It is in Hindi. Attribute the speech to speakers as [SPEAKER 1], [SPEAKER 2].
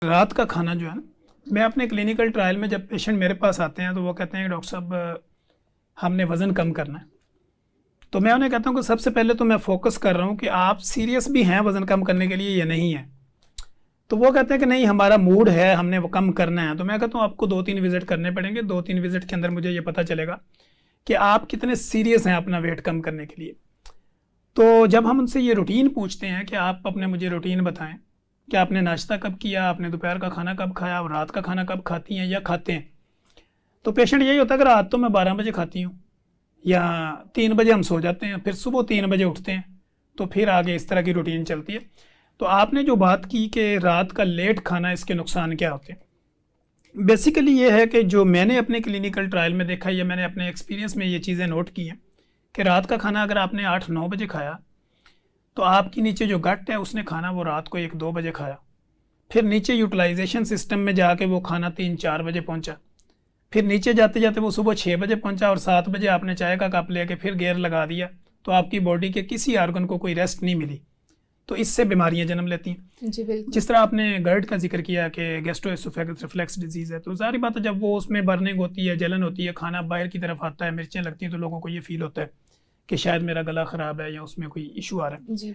[SPEAKER 1] रात का खाना जो है ना, मैं अपने क्लिनिकल ट्रायल में जब पेशेंट मेरे पास आते हैं तो वो कहते हैं कि डॉक्टर साहब हमने वज़न कम करना है। तो मैं उन्हें कहता हूँ कि सबसे पहले तो मैं फोकस कर रहा हूँ कि आप सीरियस भी हैं वज़न कम करने के लिए या नहीं है। तो वो कहते हैं कि नहीं हमारा मूड है, हमने वो कम करना है। तो मैं कहता हूँ आपको 2-3 विज़िट करने पड़ेंगे, 2-3 विज़िट के अंदर मुझे ये पता चलेगा कि आप कितने सीरियस हैं अपना वेट कम करने के लिए। तो जब हम उनसे ये रूटीन पूछते हैं कि आप अपने मुझे रूटीन बताएं कि आपने नाश्ता कब किया, आपने दोपहर का खाना कब खाया और रात का खाना कब खाती हैं या खाते हैं, तो पेशेंट यही होता है कि रात तो मैं 12 बजे खाती हूँ या 3 बजे हम सो जाते हैं, फिर सुबह 3 बजे उठते हैं। तो फिर आगे इस तरह की रूटीन चलती है। तो आपने जो बात की कि रात का लेट खाना इसके नुकसान क्या होते हैं, बेसिकली ये है कि जो मैंने अपने क्लिनिकल ट्रायल में देखा या मैंने अपने एक्सपीरियंस में ये चीज़ें नोट की हैं कि रात का खाना अगर आपने 8-9 बजे खाया तो आपकी नीचे जो गट है उसने खाना वो रात को 1-2 बजे खाया, फिर नीचे यूटिलाइजेशन सिस्टम में जाके वो खाना 3-4 बजे पहुंचा, फिर नीचे जाते जाते वो सुबह 6 बजे पहुंचा और 7 बजे आपने चाय का कप लेके फिर गेयर लगा दिया। तो आपकी बॉडी के किसी आर्गन को कोई रेस्ट नहीं मिली। तो इससे बीमारियां जन्म लेती हैं।
[SPEAKER 2] जी बिल्कुल।
[SPEAKER 1] जिस तरह आपने गर्ड का जिक्र किया कि गैस्ट्रोएसोफेगस रिफ्लेक्स डिजीज़ है, तो सारी बात है जब वो उसमें बर्निंग होती है, जलन होती है, खाना बाहर की तरफ आता है, मिर्चें लगती हैं, तो लोगों को ये फील होता है कि शायद मेरा गला ख़राब है या उसमें कोई इशू आ रहा है।
[SPEAKER 2] जी।